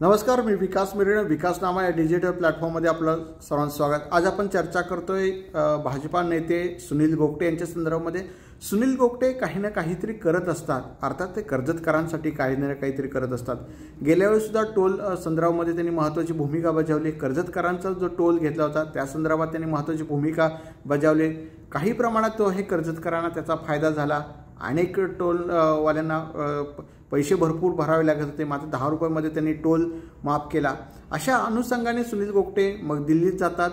नमस्कार, मी विकास मिरे. विकास नामा या डिजिटल प्लॅटफॉर्ममध्ये आपलं सर्वांचं स्वागत. आज आपण चर्चा करतोय भाजपा नेते सुनील गोगटे यांच्या संदर्भामध्ये. सुनील गोगटे काही ना काहीतरी करत असतात. अर्थात ते कर्जतकरांसाठी काही ना काहीतरी करत असतात. गेल्या वेळी सुद्धा टोल संदर्भामध्ये त्यांनी महत्त्वाची भूमिका बजावली. कर्जतकरांचा जो टोल घेतला होता त्या संदर्भात त्यांनी महत्त्वाची भूमिका बजावली. काही प्रमाणात तो हे कर्जतकरांना त्याचा फायदा झाला. अनेक टोलवाल्यांना पैसे भरपूर भरावे लागत होते, मात्र 10 रुपयामध्ये त्यांनी टोल माफ केला. अशा अनुषंगाने सुनील गोगटे मग दिल्लीत जातात,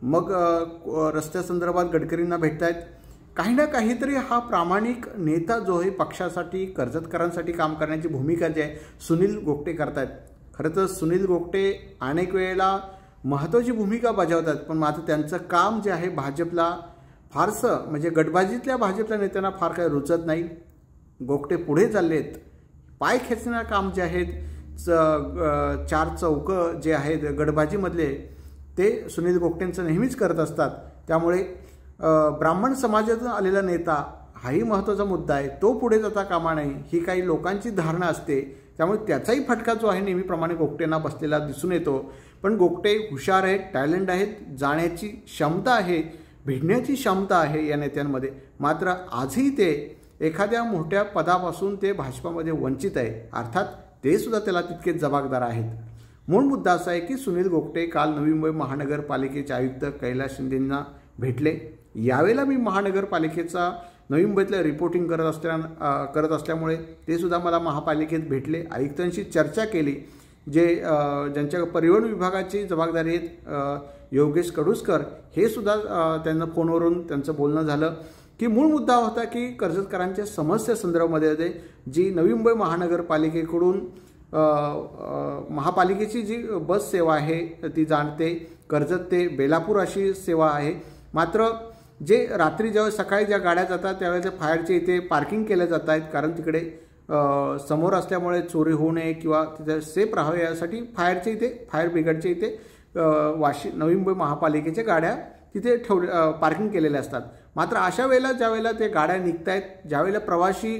मग रस्त्यासंदर्भात गडकरींना भेटतायत. काही ना काहीतरी हा प्रामाणिक नेता जो आहे पक्षासाठी कर्जतकरांसाठी काम करण्याची भूमिका जी आहे सुनील गोगटे करतायत. खरं तर सुनील गोगटे अनेक वेळेला महत्त्वाची भूमिका बजावतात, पण मात्र त्यांचं काम जे आहे भाजपला फारसं म्हणजे गटबाजीतल्या भाजपच्या नेत्यांना फार काही रुचत नाही. गोगटे पुढे चाललेत. पाय खेचण्याचं काम जे आहेत चार चौक जे आहेत गटबाजीमधले ते सुनील गोगटेंचं नेहमीच करत असतात. त्यामुळे ब्राह्मण समाजातून आलेला नेता हाही महत्त्वाचा मुद्दा आहे, तो पुढे जाता कामा नाही ही काही लोकांची धारणा असते. त्यामुळे त्याचाही फटका जो आहे नेहमीप्रमाणे गोगटेंना बसलेला दिसून येतो. पण गोगटे हुशार आहेत, टॅलेंट आहेत, जाण्याची क्षमता आहे, भिडण्याची क्षमता आहे या नेत्यांमध्ये. मात्र आजही ते एखाद्या मोठ्या पदापासून ते भाजपामध्ये वंचित आहे. अर्थात ते सुद्धा त्याला तितकेच जबाबदार आहेत. मूळ मुद्दा असा आहे की सुनील गोगटे काल नवी मुंबई महानगरपालिकेचे आयुक्त कैलास शिंदेंना भेटले. यावेळेला मी महानगरपालिकेचा नवी मुंबईतलं रिपोर्टिंग करत असल्यामुळे ते सुद्धा मला महापालिकेत भेटले. आयुक्तांशी चर्चा केली. ज्यांच्या परिवहन विभागाची जबाबदारी आहेत योगेश कडुसकर, हे सुद्धा त्यांना फोनवरून त्यांचं बोलणं झालं की मूळ मुद्दा होता की कर्जतकरांच्या समस्या संदर्भामध्ये जी नवी मुंबई महानगरपालिकेकडून महापालिकेची जी बस सेवा आहे ती जाणते कर्जत ते बेलापूर अशी सेवा आहे. मात्र जे रात्री जेव्हा सकाळी ज्या गाड्या जातात त्यावेळेस फायरचे इथे पार्किंग केल्या जात आहेत, कारण तिकडे समोर असल्यामुळे चोरी होऊ नये किंवा तिथे सेफ राहावे यासाठी फायर ब्रिगेडच्या इथे नवी मुंबई महापालिकेच्या गाड्या तिथे पार्किंग केलेल्या असतात. मात्र अशा वेळेला ज्यावेळेला ते गाड्या निघत आहेत, ज्यावेळेला प्रवासी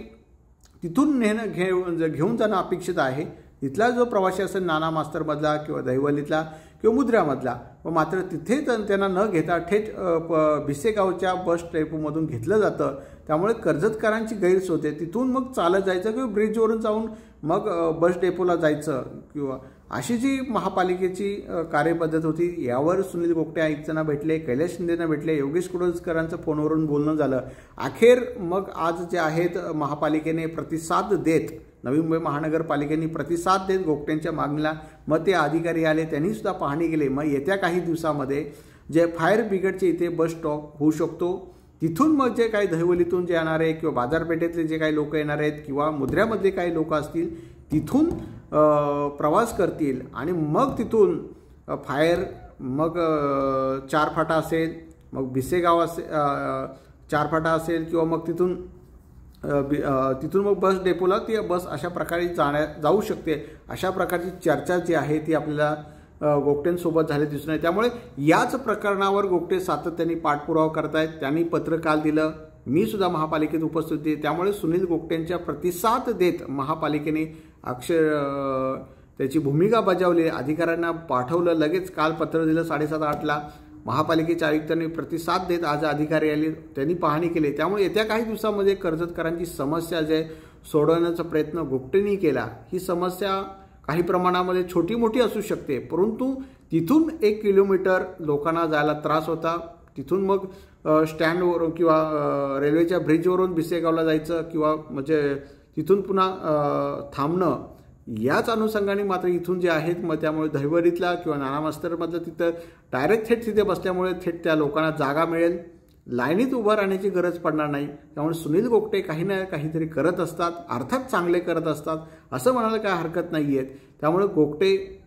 तिथून घेऊन जाणं अपेक्षित आहे, तिथला जो प्रवासी असेल नाना मास्तरमधला किंवा दहिवलीतला किंवा मुद्र्यामधला, मात्र तिथे त्यांना न घेता थेट भिसेगावच्या बस डेपोमधून घेतलं जातं. त्यामुळे कर्जतकरांची गैरसोय होते. तिथून मग चालत जायचं किंवा ब्रिजवरून जाऊन मग बस डेपोला जायचं किंवा अशी जी महापालिकेची कार्यपद्धत होती. यावर सुनील गोगटे आयुक्तांना भेटले, कैलास शिंदेंना भेटले, योगेश कडुसकरांचं फोनवरून बोलणं झालं. अखेर मग आज जे आहेत महापालिकेने प्रतिसाद देत, नवी मुंबई महानगरपालिकेने प्रतिसाद देत गोगटेंच्या मागणीला मग ते अधिकारी आले, त्यांनी सुद्धा पाहणी केली. मग येत्या काही दिवसामध्ये जे फायर ब्रिगेडचे इथे बस स्टॉप होऊ शकतो, तिथून मग जे काही दहिवलीतून जे येणार आहे किंवा बाजारपेठेतले जे काही लोक येणार आहेत किंवा मुद्र्यामधले काही लोक असतील तिथून प्रवास करतील आणि मग तिथून फायर मग चारफाटा असेल, मग भिसेगाव असेल चारफाटा असेल किंवा मग तिथून मग बस डेपोला ती बस अशा प्रकारे जाऊ शकते. अशा प्रकारची चर्चा जी आहे ती आपल्याला गोगटेंसोबत झाली दिसून येते. त्यामुळे याच प्रकरणावर गोगटे सातत्याने पाठपुरावा करतायत. त्यांनी पत्र काल दिलं, मी सुद्धा महापालिकेत उपस्थित होते. त्यामुळे सुनील गोगटेंच्या प्रतिसाद देत महापालिकेने त्याची भूमिका बजावली. अधिकाऱ्यांना पाठवलं, लगेच काल पत्र दिलं 7:30-8ला. महापालिकेच्या आयुक्तांनी प्रतिसाद देत आज अधिकारी आले, त्यांनी पाहणी केली. त्यामुळे येत्या काही दिवसामध्ये कर्जतकरांची समस्या जे सोडवण्याचा प्रयत्न गोगटेंनी केला. ही समस्या काही प्रमाणामध्ये छोटी मोठी असू शकते, परंतु तिथून 1 किलोमीटर लोकांना जायला त्रास होता. तिथून मग स्टँडवरून किंवा रेल्वेच्या ब्रिजवरून भिसेगावला जायचं किंवा म्हणजे तिथून पुन्हा थांबणं. याच अनुषंगाने मात्र इथून जे आहेत मग त्यामुळे दहिवलीतला किंवा नाना मास्तरमधलं तिथं डायरेक्ट थेट तिथे बसल्यामुळे थेट त्या लोकांना जागा मिळेल, लाईनीत उभं राहण्याची गरज पडणार नाही. त्यामुळे सुनील गोगटे काही ना काहीतरी करत असतात, अर्थात चांगले करत असतात, असं म्हणायला काय हरकत नाही आहे. त्यामुळे गोगटे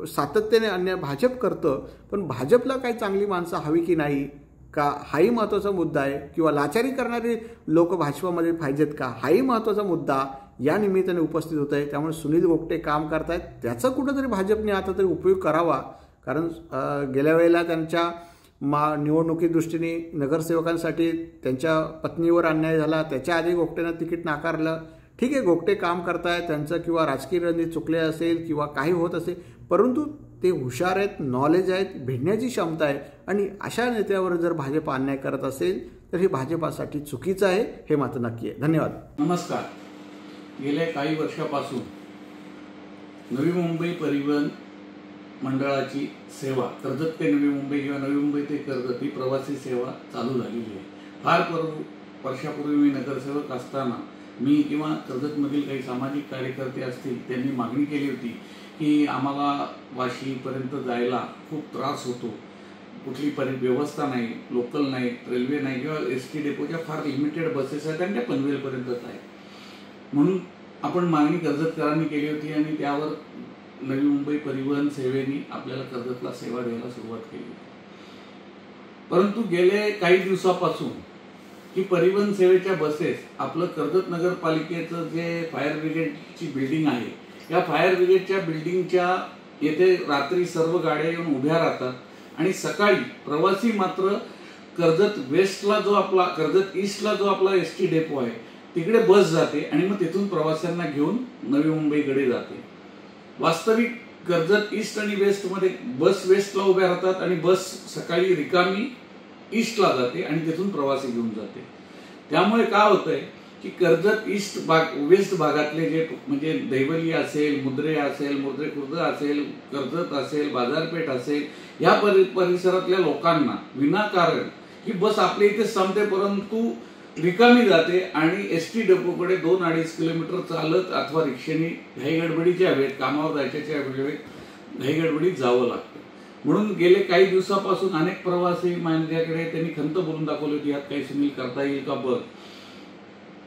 सातत्याने अन्य भाजप करतं, पण भाजपला काही चांगली माणसं हवी की नाही का हाही महत्त्वाचा मुद्दा आहे, किंवा लाचारी करणारे लोक भाजपामध्ये पाहिजेत का हाही महत्त्वाचा मुद्दा या निमित्ताने उपस्थित होत आहे. त्यामुळे सुनील गोगटे काम करतायत, त्याचा कुठंतरी भाजपने आता तरी उपयोग करावा. कारण गेल्या वेळेला त्यांच्या निवडणुकी दृष्टीने नगरसेवकांसाठी त्यांच्या पत्नीवर अन्याय झाला, त्याच्या आधी गोगटेनं तिकीट नाकारलं. ठीक आहे, गोगटे काम करतायत, त्यांचं किंवा राजकीय रणनीती चुकले असेल किंवा काही होत असेल, परंतु ते हुशार आहेत, नॉलेज आहेत, भिडण्याची क्षमता आहे आणि अशा नेत्यावर जर भाजप अन्याय करत असेल तर हे भाजपासाठी चुकीचं आहे, हे मात्र नक्की आहे. धन्यवाद. नमस्कार. गेल्या काही वर्षापासून नवी मुंबई परिवहन मंडळाची सेवा कर्जत ते नवी मुंबई किंवा नवी मुंबई ते कर्जत ही प्रवासी सेवा चालू झालेली आहे. फार वर्षापूर्वी मी नगरसेवक असताना मी किंवा कर्जतमधील काही सामाजिक कार्यकर्ते असतील त्यांनी मागणी केली होती की आम्हाला वाशीपर्यंत जायला खूप त्रास होतो, कुठली व्यवस्था नाही, लोकल नाही, रेल्वे नाही किंवा ST डेपोच्या फार लिमिटेड बसेस आहेत आणि त्या पनवेलपर्यंतच आहेत. म्हणून आपण मागणी कर्जतकरांनी केली होती आणि त्यावर नवी मुंबई परिवहन सेवेने आपल्याला कर्जतला सेवा द्यायला सुरुवात केली. परंतु गेले काही दिवसापासून की परिवहन सेवेच्या बसेस आपलं कर्जत नगरपालिकेचं जे फायर ब्रिगेडची बिल्डिंग आहे, या फायर ब्रिगेडच्या बिल्डिंगच्या येथे रात्री सर्व गाड्या येऊन उभ्या राहतात आणि सकाळी प्रवासी मात्र कर्जत वेस्टला जो आपला कर्जत ईस्टला जो आपला ST डेपो आहे तिकडे बस जाते आणि मग तिथून प्रवाशांना घेऊन नवी मुंबईकडे जाते. वास्तविक कर्जत ईस्ट आणि वेस्ट मध्ये बस वेस्टला उभ्या राहतात आणि बस सकाळी रिकामी ईस्टला जाते आणि तिथून प्रवासी घेऊन जाते. त्यामुळे काय होतंय की कर्जत ईस्ट वेस्ट भागातले जे म्हणजे दैवली असेल, मुद्रे असेल, मुद्रे खुर्द असेल, कर्जत असेल, बाजारपेठ असेल, या परिसरातल्या लोकांना विनाकारण ही बस आपल्या इथे थांबते परंतु रिकामी जाते आणि ST डेपोकडे 2-2.5 किलोमीटर चालत अथवा रिक्षेने घाई गडबडीच्या वेळेत कामावर जायच्या वेळेत घाई गडबडीत जावं लागतं. म्हणून गेले काही दिवसापासून अनेक प्रवासी माझ्याकडे त्यांनी खंत बोलून दाखवली होती, यात काही सुनील करता येईल का बघ.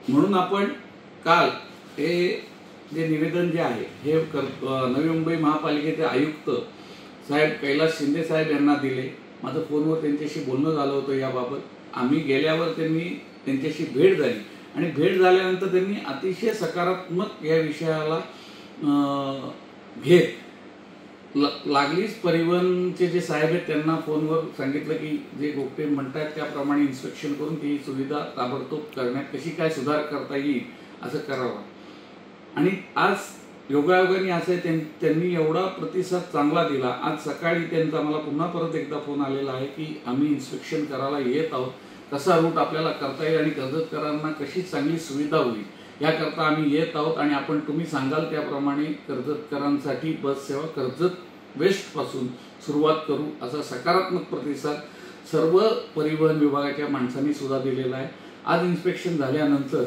म्हणून आपण काल हे जे निवेदन जे आहे हे नवी मुंबई महापालिकेचे आयुक्त साहेब कैलास शिंदे साहेब यांना दिले. माझं फोनवर त्यांच्याशी बोलणं झालं होतं याबाबत. आम्ही गेल्यावर त्यांच्याशी भेट झाली आणि भेट झाल्यानंतर त्यांनी अतिशय सकारात्मक या विषयाला घेत लागलीच परिवहनचे जे साहेब आहेत त्यांना फोनवर सांगितलं की जे गोगटे म्हणतात त्याप्रमाणे इन्स्पेक्शन करून ती सुविधा ताबडतोब करण्यात कशी काय सुधार करता येईल असं करावं. आणि आज योगायोगाने असे त्यांनी एवढा प्रतिसाद चांगला दिला. आज सकाळी त्यांचा मला पुन्हा परत एकदा फोन आलेला आहे की आम्ही इन्स्पेक्शन करायला येत आहोत, कसा रूट आपल्याला करता येईल आणि कर्जतकरांना कशी चांगली सुविधा होईल याकरता आम्ही येत आहोत आणि आपण तुम्ही सांगाल त्याप्रमाणे कर्जतकरांसाठी बस सेवा कर्जत वेस्ट पासून सुरुवात करू असा सकारात्मक प्रतिसाद सर्व परिवहन विभागाच्या माणसांनी सुद्धा दिलेला आहे. आज इन्स्पेक्शन झाल्यानंतर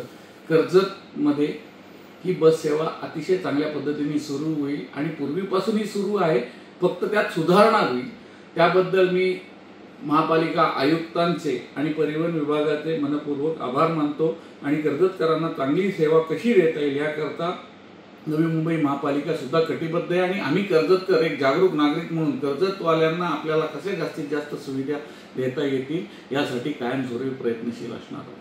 कर्जतमध्ये ही बस सेवा अतिशय चांगल्या पद्धतीने सुरू होईल आणि पूर्वीपासून ही सुरू आहे, फक्त त्यात सुधारणा होईल. त्याबद्दल मी महापालिका आयुक्तांचे आणि परिवहन विभागाचे मनपूर्वक आभार मानतो आणि कर्जतकरांना चांगली सेवा कशी देता येईल याकरता नवी मुंबई महापालिका सुद्धा कटिबद्ध आहे आणि आम्ही कर्जतकर एक जागरूक नागरिक म्हणून कर्जतवाल्यांना आपल्याला कसे जास्तीत जास्त सुविधा देता येतील यासाठी कायमस्वरूपी प्रयत्नशील असणार आहोत.